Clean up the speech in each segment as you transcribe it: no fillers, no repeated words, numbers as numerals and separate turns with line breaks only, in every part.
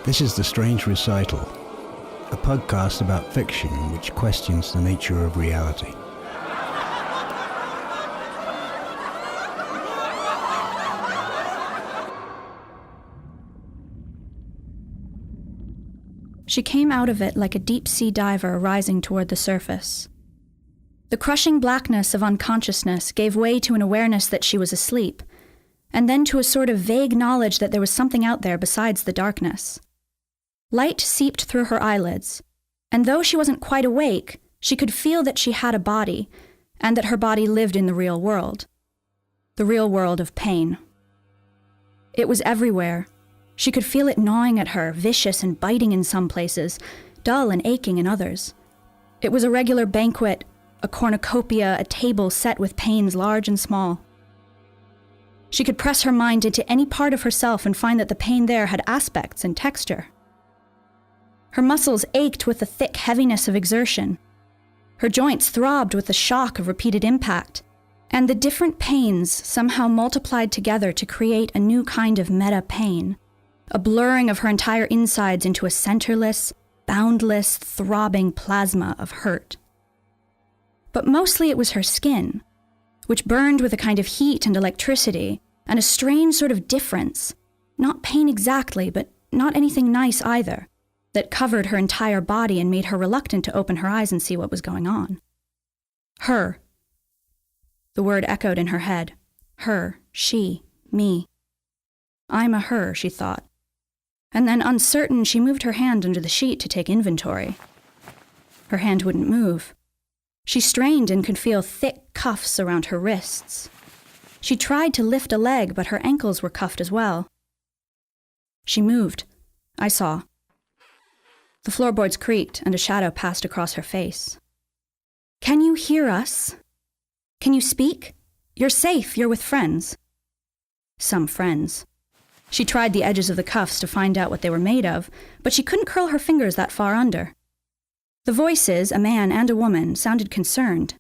This is The Strange Recital, a podcast about fiction which questions the nature of reality.
She came out of it like a deep-sea diver rising toward the surface. The crushing blackness of unconsciousness gave way to an awareness that she was asleep, and then to a sort of vague knowledge that there was something out there besides the darkness. Light seeped through her eyelids, and though she wasn't quite awake, she could feel that she had a body, and that her body lived in the real world. The real world of pain. It was everywhere. She could feel it gnawing at her, vicious and biting in some places, dull and aching in others. It was a regular banquet, a cornucopia, a table set with pains large and small. She could press her mind into any part of herself and find that the pain there had aspects and texture. Her muscles ached with the thick heaviness of exertion. Her joints throbbed with the shock of repeated impact, and the different pains somehow multiplied together to create a new kind of meta-pain, a blurring of her entire insides into a centerless, boundless, throbbing plasma of hurt. But mostly it was her skin, which burned with a kind of heat and electricity, and a strange sort of difference, not pain exactly, but not anything nice either, that covered her entire body and made her reluctant to open her eyes and see what was going on. Her. The word echoed in her head. Her, she, me. I'm a her, she thought. And then, uncertain, she moved her hand under the sheet to take inventory. Her hand wouldn't move. She strained and could feel thick cuffs around her wrists. She tried to lift a leg, but her ankles were cuffed as well. She moved. I saw. The floorboards creaked, and a shadow passed across her face. Can you hear us? Can you speak? You're safe, you're with friends. Some friends. She tried the edges of the cuffs to find out what they were made of, but she couldn't curl her fingers that far under. The voices, a man and a woman, sounded concerned.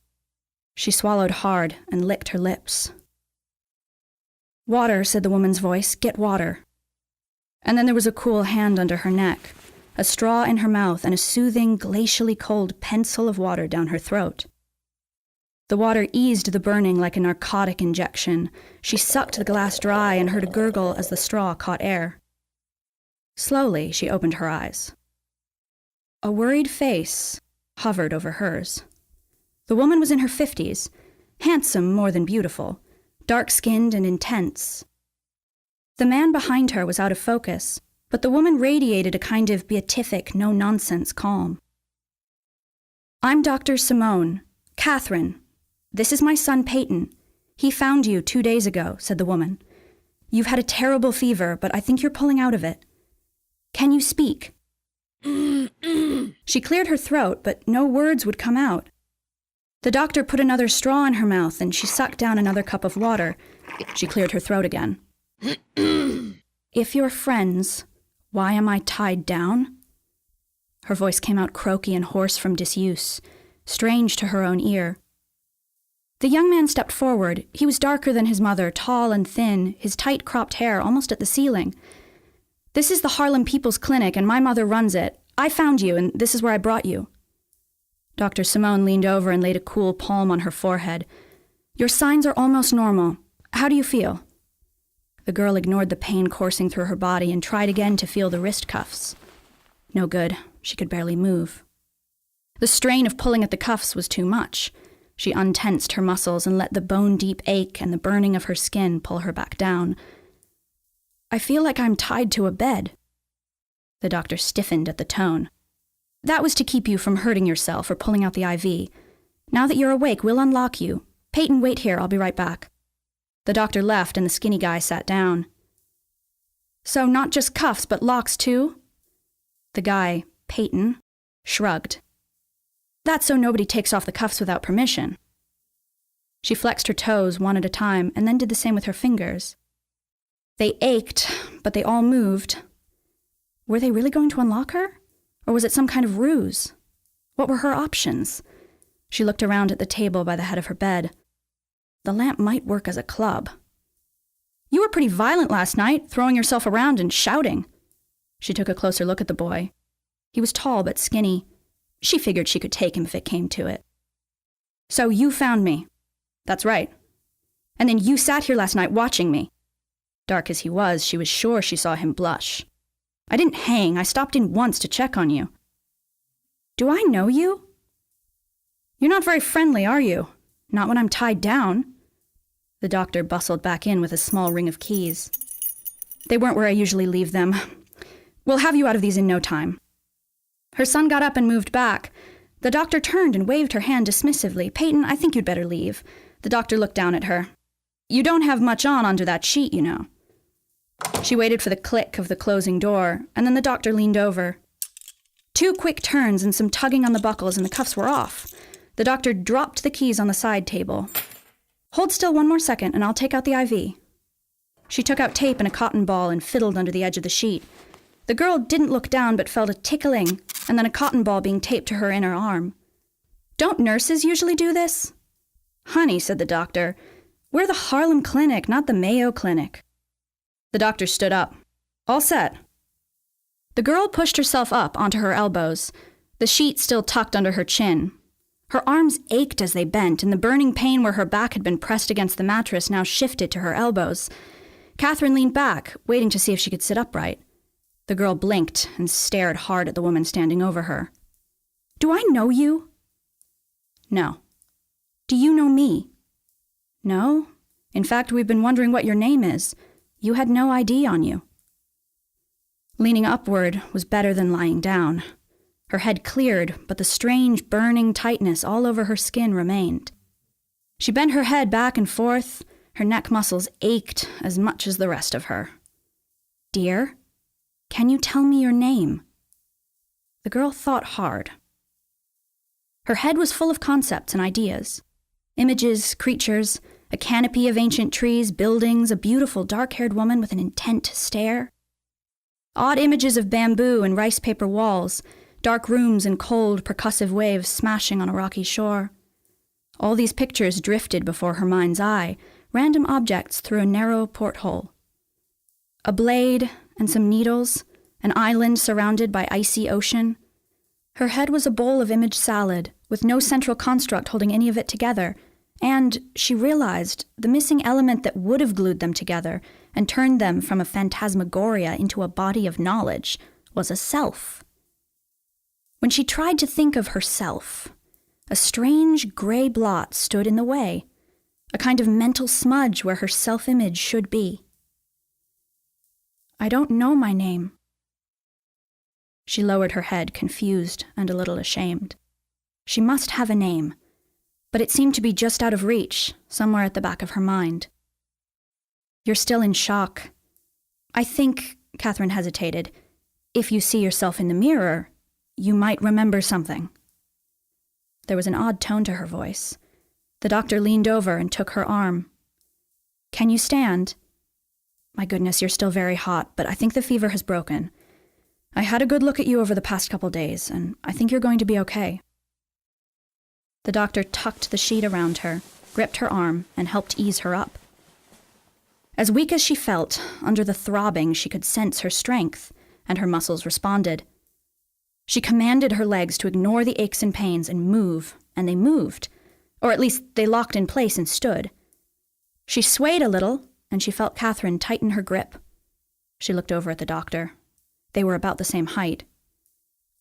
She swallowed hard and licked her lips. Water, said the woman's voice, get water. And then there was a cool hand under her neck, a straw in her mouth, and a soothing, glacially cold pencil of water down her throat. The water eased the burning like a narcotic injection. She sucked the glass dry and heard a gurgle as the straw caught air. Slowly, she opened her eyes. A worried face hovered over hers. The woman was in her 50s, handsome more than beautiful, dark-skinned and intense. The man behind her was out of focus, but the woman radiated a kind of beatific, no-nonsense calm. I'm Dr. Simone, Catherine. This is my son Peyton. He found you 2 days ago, said the woman. You've had a terrible fever, but I think you're pulling out of it. Can you speak? She cleared her throat, but no words would come out. The doctor put another straw in her mouth, and she sucked down another cup of water. She cleared her throat again. If you're friends, why am I tied down? Her voice came out croaky and hoarse from disuse, strange to her own ear. The young man stepped forward. He was darker than his mother, tall and thin, his tight cropped hair almost at the ceiling. This is the Harlem People's Clinic, and my mother runs it. I found you, and this is where I brought you. Dr. Simone leaned over and laid a cool palm on her forehead. Your signs are almost normal. How do you feel? The girl ignored the pain coursing through her body and tried again to feel the wrist cuffs. No good. She could barely move. The strain of pulling at the cuffs was too much. She untensed her muscles and let the bone-deep ache and the burning of her skin pull her back down. I feel like I'm tied to a bed. The doctor stiffened at the tone. That was to keep you from hurting yourself or pulling out the IV. Now that you're awake, we'll unlock you. Peyton, wait here. I'll be right back. The doctor left and the skinny guy sat down. So not just cuffs, but locks too? The guy, Peyton, shrugged. That's so nobody takes off the cuffs without permission. She flexed her toes one at a time and then did the same with her fingers. They ached, but they all moved. Were they really going to unlock her? Or was it some kind of ruse? What were her options? She looked around at the table by the head of her bed. The lamp might work as a club. You were pretty violent last night, throwing yourself around and shouting. She took a closer look at the boy. He was tall but skinny. She figured she could take him if it came to it. "So you found me." "That's right. And then you sat here last night watching me." Dark as he was, she was sure she saw him blush. "I didn't hang. I stopped in once to check on you." "Do I know you?" "You're not very friendly, are you? Not when I'm tied down." The doctor bustled back in with a small ring of keys. "They weren't where I usually leave them. We'll have you out of these in no time." Her son got up and moved back. The doctor turned and waved her hand dismissively. "Peyton, I think you'd better leave." The doctor looked down at her. "You don't have much on under that sheet, you know." She waited for the click of the closing door, and then the doctor leaned over. 2 quick turns and some tugging on the buckles, and the cuffs were off. The doctor dropped the keys on the side table. "Hold still 1 more second, and I'll take out the IV." She took out tape and a cotton ball and fiddled under the edge of the sheet. The girl didn't look down but felt a tickling, and then a cotton ball being taped to her inner arm. "Don't nurses usually do this?" "Honey," said the doctor, "we're the Harlem Clinic, not the Mayo Clinic." The doctor stood up. "All set." The girl pushed herself up onto her elbows, the sheet still tucked under her chin. Her arms ached as they bent, and the burning pain where her back had been pressed against the mattress now shifted to her elbows. Catherine leaned back, waiting to see if she could sit upright. The girl blinked and stared hard at the woman standing over her. "Do I know you?" "No." "Do you know me?" "No. In fact, we've been wondering what your name is. You had no ID on you." Leaning upward was better than lying down. Her head cleared, but the strange, burning tightness all over her skin remained. She bent her head back and forth. Her neck muscles ached as much as the rest of her. "Dear, can you tell me your name?" The girl thought hard. Her head was full of concepts and ideas. Images, creatures, a canopy of ancient trees, buildings, a beautiful dark-haired woman with an intent stare. Odd images of bamboo and rice paper walls, dark rooms and cold, percussive waves smashing on a rocky shore. All these pictures drifted before her mind's eye, random objects through a narrow porthole. A blade and some needles, an island surrounded by icy ocean. Her head was a bowl of image salad, with no central construct holding any of it together, and, she realized, the missing element that would have glued them together and turned them from a phantasmagoria into a body of knowledge was a self. When she tried to think of herself, a strange gray blot stood in the way, a kind of mental smudge where her self-image should be. "I don't know my name." She lowered her head, confused and a little ashamed. She must have a name, but it seemed to be just out of reach, somewhere at the back of her mind. "You're still in shock. I think," Catherine hesitated, "if you see yourself in the mirror, you might remember something." There was an odd tone to her voice. The doctor leaned over and took her arm. "Can you stand?" "My goodness, you're still very hot, but I think the fever has broken. I had a good look at you over the past couple days, and I think you're going to be okay." The doctor tucked the sheet around her, gripped her arm, and helped ease her up. As weak as she felt, under the throbbing she could sense her strength, and her muscles responded. She commanded her legs to ignore the aches and pains and move, and they moved, or at least they locked in place and stood. She swayed a little, and she felt Catherine tighten her grip. She looked over at the doctor. They were about the same height.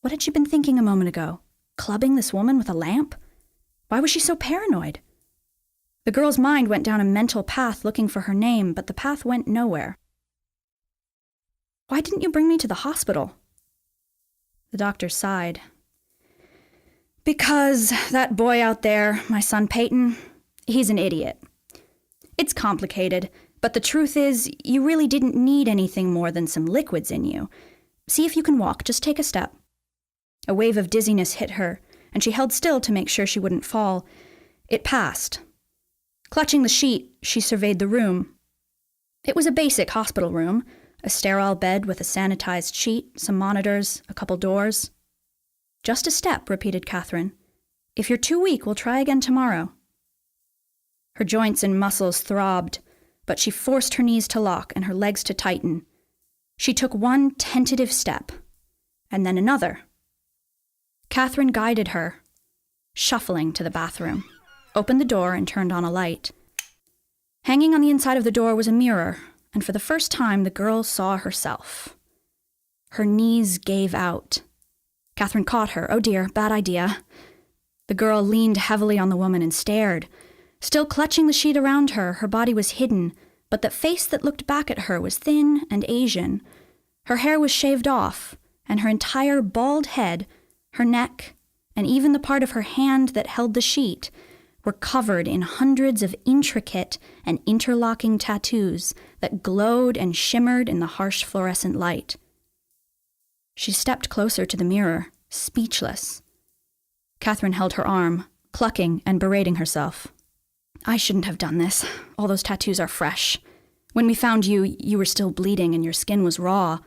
What had she been thinking a moment ago? Clubbing this woman with a lamp? Why was she so paranoid? The girl's mind went down a mental path looking for her name, but the path went nowhere. "Why didn't you bring me to the hospital?" The doctor sighed. "Because that boy out there, my son Peyton, he's an idiot. It's complicated, but the truth is, you really didn't need anything more than some liquids in you. See if you can walk, just take a step." A wave of dizziness hit her, and she held still to make sure she wouldn't fall. It passed. Clutching the sheet, she surveyed the room. It was a basic hospital room, a sterile bed with a sanitized sheet, some monitors, a couple doors. "Just a step," repeated Catherine. "If you're too weak, we'll try again tomorrow." Her joints and muscles throbbed, but she forced her knees to lock and her legs to tighten. She took one tentative step, and then another. Catherine guided her, shuffling to the bathroom, opened the door, and turned on a light. Hanging on the inside of the door was a mirror, and for the first time the girl saw herself. Her knees gave out. Catherine caught her. Oh dear, bad idea. The girl leaned heavily on the woman and stared. Still clutching the sheet around her, her body was hidden, but the face that looked back at her was thin and Asian. Her hair was shaved off, and her entire bald head, her neck, and even the part of her hand that held the sheet were covered in hundreds of intricate and interlocking tattoos that glowed and shimmered in the harsh fluorescent light. She stepped closer to the mirror, speechless. Catherine held her arm, clucking and berating herself. I shouldn't have done this. All those tattoos are fresh. When we found you, you were still bleeding and your skin was raw.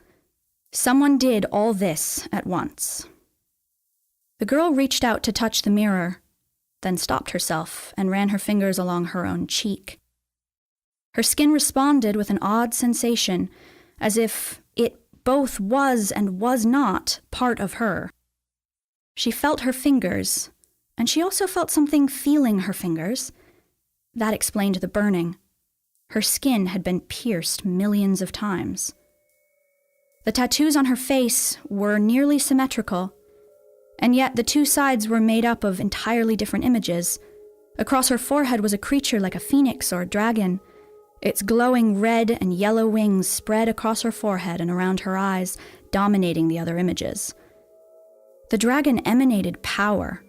Someone did all this at once. The girl reached out to touch the mirror, then stopped herself and ran her fingers along her own cheek. Her skin responded with an odd sensation, as if it both was and was not part of her. She felt her fingers, and she also felt something feeling her fingers. That explained the burning. Her skin had been pierced millions of times. The tattoos on her face were nearly symmetrical, and yet the two sides were made up of entirely different images. Across her forehead was a creature like a phoenix or a dragon. Its glowing red and yellow wings spread across her forehead and around her eyes, dominating the other images. The dragon emanated power.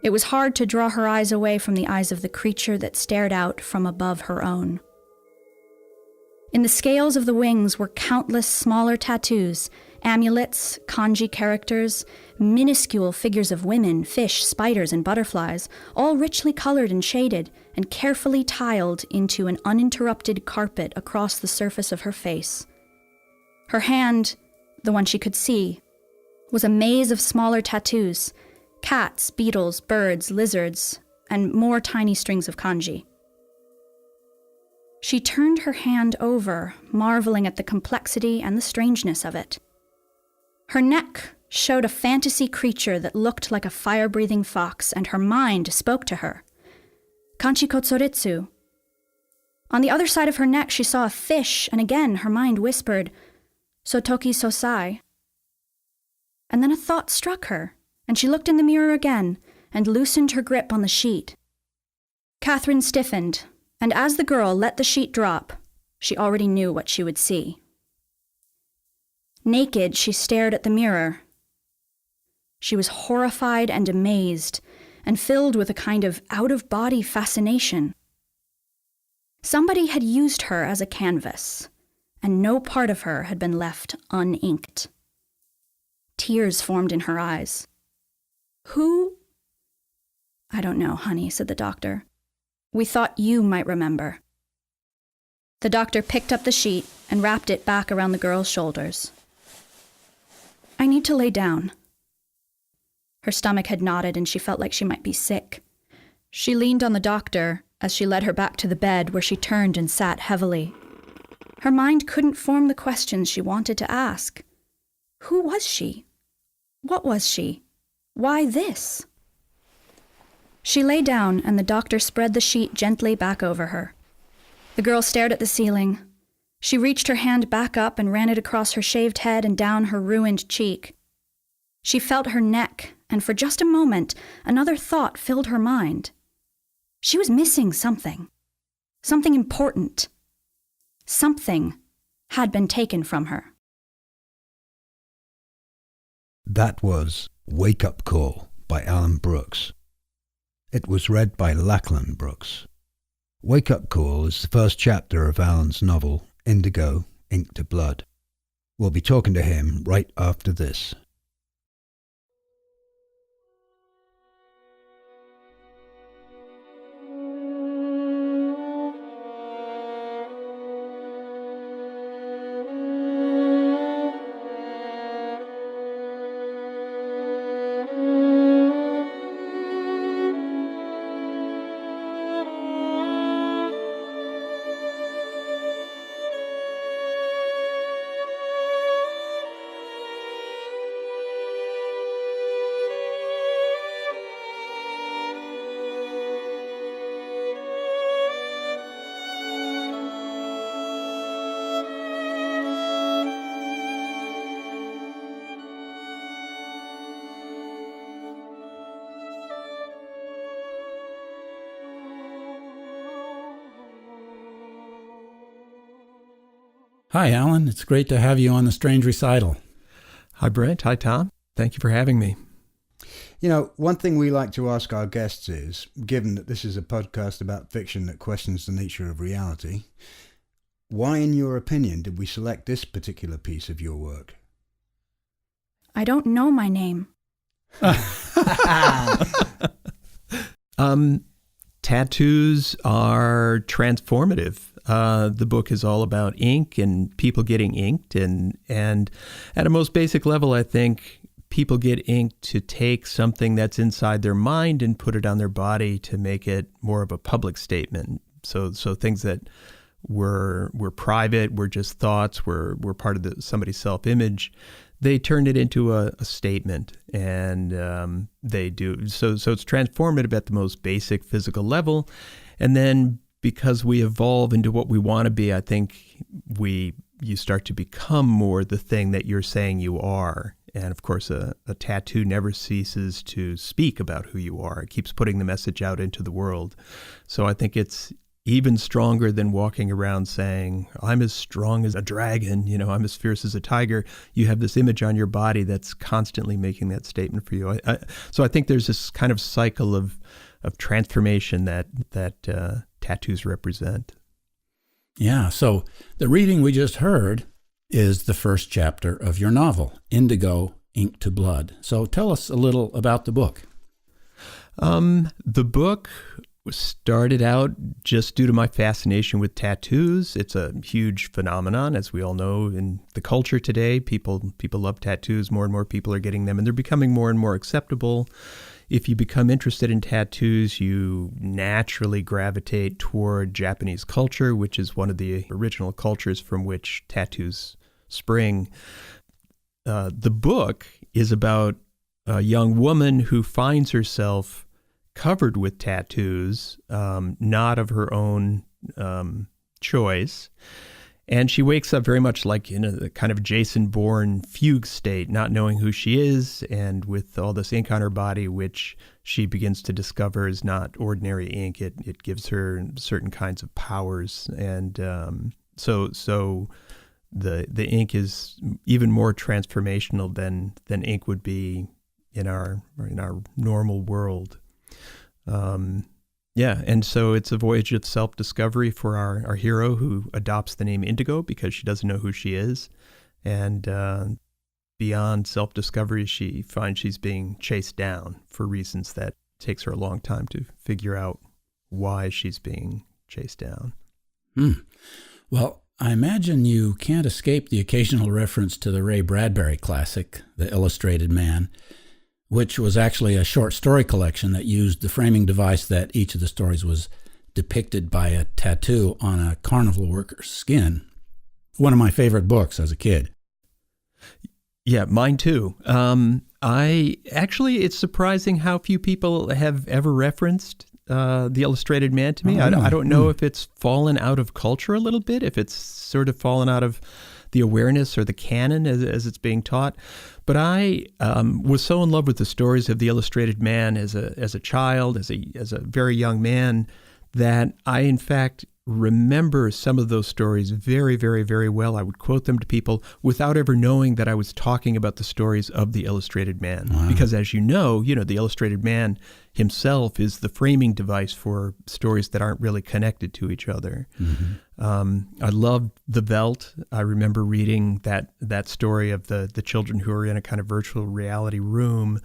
It was hard to draw her eyes away from the eyes of the creature that stared out from above her own. In the scales of the wings were countless smaller tattoos, amulets, kanji characters, minuscule figures of women, fish, spiders, and butterflies, all richly colored and shaded, and carefully tiled into an uninterrupted carpet across the surface of her face. Her hand, the one she could see, was a maze of smaller tattoos, cats, beetles, birds, lizards, and more tiny strings of kanji. She turned her hand over, marveling at the complexity and the strangeness of it. Her neck showed a fantasy creature that looked like a fire-breathing fox, and her mind spoke to her. Kanchi Kotsoritsu. On the other side of her neck, she saw a fish, and again her mind whispered, Sotoki Sosai. And then a thought struck her, and she looked in the mirror again and loosened her grip on the sheet. Catherine stiffened, and as the girl let the sheet drop, she already knew what she would see. Naked, she stared at the mirror. She was horrified and amazed, and filled with a kind of out-of-body fascination. Somebody had used her as a canvas, and no part of her had been left uninked. Tears formed in her eyes. Who? I don't know, honey, said the doctor. We thought you might remember. The doctor picked up the sheet and wrapped it back around the girl's shoulders. I need to lay down. Her stomach had knotted and she felt like she might be sick. She leaned on the doctor as she led her back to the bed, where she turned and sat heavily. Her mind couldn't form the questions she wanted to ask. Who was she? What was she? Why this? She lay down, and the doctor spread the sheet gently back over her. The girl stared at the ceiling. She reached her hand back up and ran it across her shaved head and down her ruined cheek. She felt her neck, and for just a moment, another thought filled her mind. She was missing something. Something important. Something had been taken from her.
That was Wake Up Call by Alan Brooks. It was read by Lachlan Brooks. Wake Up Call is the first chapter of Alan's novel, Indigo, Ink to Blood. We'll be talking to him right after this.
Hi, Alan. It's great to have you on The Strange Recital.
Hi, Brent. Hi, Tom. Thank you for having me.
You know, one thing we like to ask our guests is, given that this is a podcast about fiction that questions the nature of reality, why, in your opinion, did we select this particular piece of your work?
I don't know my name.
Tattoos are transformative. The book is all about ink and people getting inked. And at a most basic level, I think people get inked to take something that's inside their mind and put it on their body to make it more of a public statement. So things that were private, were just thoughts, were part of somebody's self-image, they turned it into a statement, and they do. So it's transformative at the most basic physical level. And then because we evolve into what we want to be, I think you start to become more the thing that you're saying you are. And of course, a tattoo never ceases to speak about who you are. It keeps putting the message out into the world. So I think it's even stronger than walking around saying, I'm as strong as a dragon, I'm as fierce as a tiger. You have this image on your body that's constantly making that statement for you. So I think there's this kind of cycle of transformation that tattoos represent.
Yeah, so the reading we just heard is the first chapter of your novel, Indigo, Ink to Blood. So tell us a little about the book.
The book started out just due to my fascination with tattoos. It's a huge phenomenon, as we all know, in the culture today. People love tattoos. More and more people are getting them, and they're becoming more and more acceptable. If you become interested in tattoos, you naturally gravitate toward Japanese culture, which is one of the original cultures from which tattoos spring. The book is about a young woman who finds herself covered with tattoos, not of her own choice. And she wakes up very much like in a kind of Jason Bourne fugue state, not knowing who she is, and with all this ink on her body, which she begins to discover is not ordinary ink. It gives her certain kinds of powers. And so the ink is even more transformational than ink would be in our normal world. And so it's a voyage of self-discovery for our hero, who adopts the name Indigo because she doesn't know who she is. And beyond self-discovery, she finds she's being chased down for reasons that takes her a long time to figure out why she's being chased down.
Well, I imagine you can't escape the occasional reference to the Ray Bradbury classic, The Illustrated Man, which was actually a short story collection that used the framing device that each of the stories was depicted by a tattoo on a carnival worker's skin. One of my favorite books as a kid.
Yeah, mine too. It's surprising how few people have ever referenced The Illustrated Man to me. I don't know if it's fallen out of culture a little bit, if it's sort of fallen out of the awareness or the canon as it's being taught. But I was so in love with the stories of The Illustrated Man as a child, as a very young man, that I, in fact, remember some of those stories very, very, very well. I would quote them to people without ever knowing that I was talking about the stories of The Illustrated Man. Wow. Because as you know, The Illustrated Man himself is the framing device for stories that aren't really connected to each other. Mm-hmm. I loved The Veld. I remember reading that story of the children who are in a kind of virtual reality room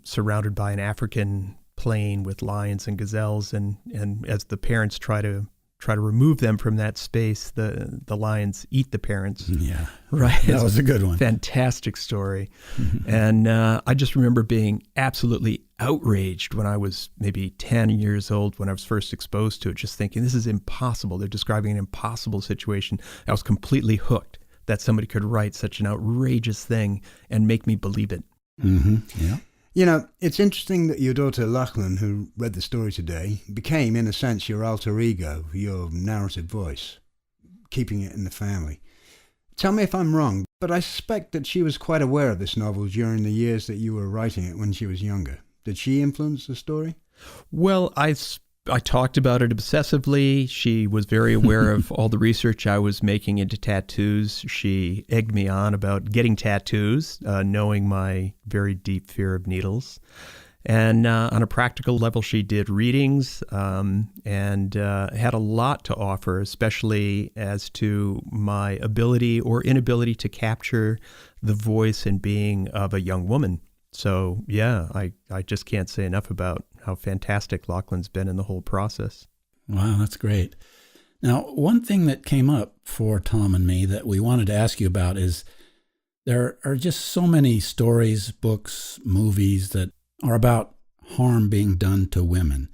surrounded by an African plain with lions and gazelles, and as the parents try to remove them from that space, the lions eat the parents. Yeah, right.
That was a good one.
Fantastic story. And I just remember being absolutely outraged when I was maybe 10 years old when I was first exposed to it, just thinking, this is impossible. They're describing an impossible situation. I was completely hooked that somebody could write such an outrageous thing and make me believe it.
Mm-hmm. Yeah.
It's interesting that your daughter Lachlan, who read the story today, became, in a sense, your alter ego, your narrative voice, keeping it in the family. Tell me if I'm wrong, but I suspect that she was quite aware of this novel during the years that you were writing it when she was younger. Did she influence the story?
Well, I I talked about it obsessively. She was very aware of all the research I was making into tattoos. She egged me on about getting tattoos, knowing my very deep fear of needles. And on a practical level, she did readings and had a lot to offer, especially as to my ability or inability to capture the voice and being of a young woman. So, yeah, I just can't say enough about how fantastic Lachlan's been in the whole process.
Wow, that's great. Now, one thing that came up for Tom and me that we wanted to ask you about is there are just so many stories, books, movies that are about harm being done to women.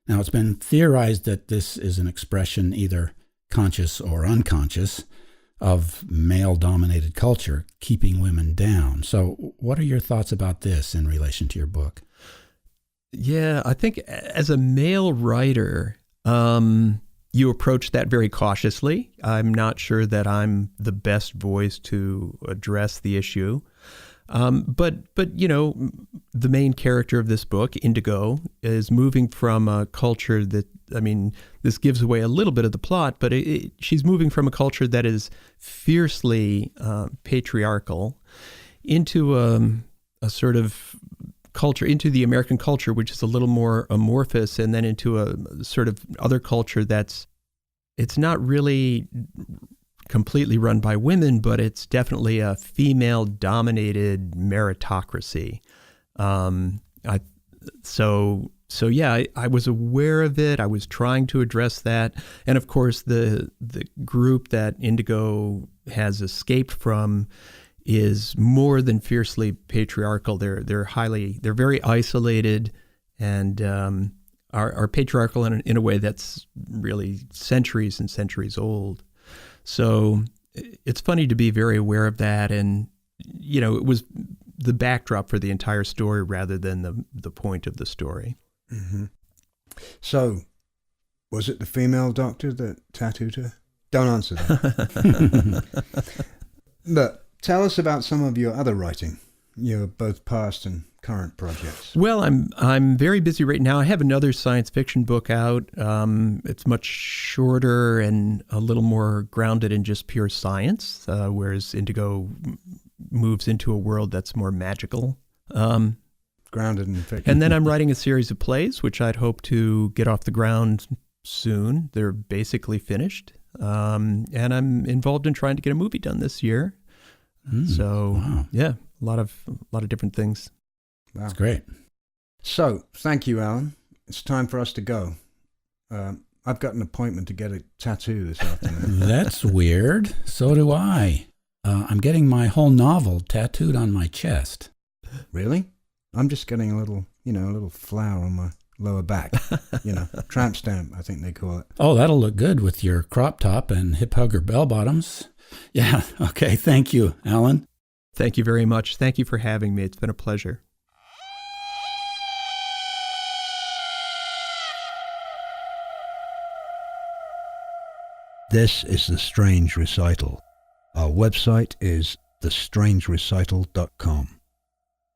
Now, it's been theorized that this is an expression, either conscious or unconscious, of male-dominated culture keeping women down. So what are your thoughts about this in relation to your book?
Yeah, I think as a male writer, you approach that very cautiously. I'm not sure that I'm the best voice to address the issue. But you know, the main character of this book, Indigo, is moving from a culture that, I mean, this gives away a little bit of the plot, but she's moving from a culture that is fiercely patriarchal into a sort of culture, into the American culture, which is a little more amorphous, and then into a sort of other culture it's not really completely run by women, but it's definitely a female-dominated meritocracy. So yeah, I was aware of it. I was trying to address that, and of course, the group that Indigo has escaped from is more than fiercely patriarchal. They're very isolated, and are patriarchal in a way that's really centuries and centuries old. So it's funny to be very aware of that, and you know, it was the backdrop for the entire story rather than the point of the story.
Mm-hmm. So, was it the female doctor that tattooed her? Don't answer that. But tell us about some of your other writing, your both past and current projects.
Well, I'm very busy right now. I have another science fiction book out. It's much shorter and a little more grounded in just pure science, whereas Indigo moves into a world that's more magical.
Grounded in fiction.
And then I'm writing a series of plays, which I'd hope to get off the ground soon. They're basically finished. And I'm involved in trying to get a movie done this year. Wow. Yeah, a lot of different things.
Wow.
That's great.
So, thank you, Alan. It's time for us to go. I've got an appointment to get a tattoo this afternoon.
That's weird. So do I. I'm getting my whole novel tattooed on my chest.
Really? I'm just getting a little flower on my lower back. Tramp stamp, I think they call it.
Oh, that'll look good with your crop top and hip hugger bell bottoms. Yeah, okay. Thank you, Alan.
Thank you very much. Thank you for having me. It's been a pleasure.
This is The Strange Recital. Our website is thestrangerecital.com.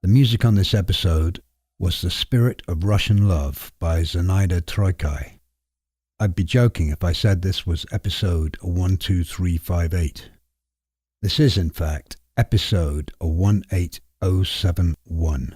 The music on this episode was The Spirit of Russian Love by Zenaida Troikai. I'd be joking if I said this was episode 12358. This is, in fact, episode 18071.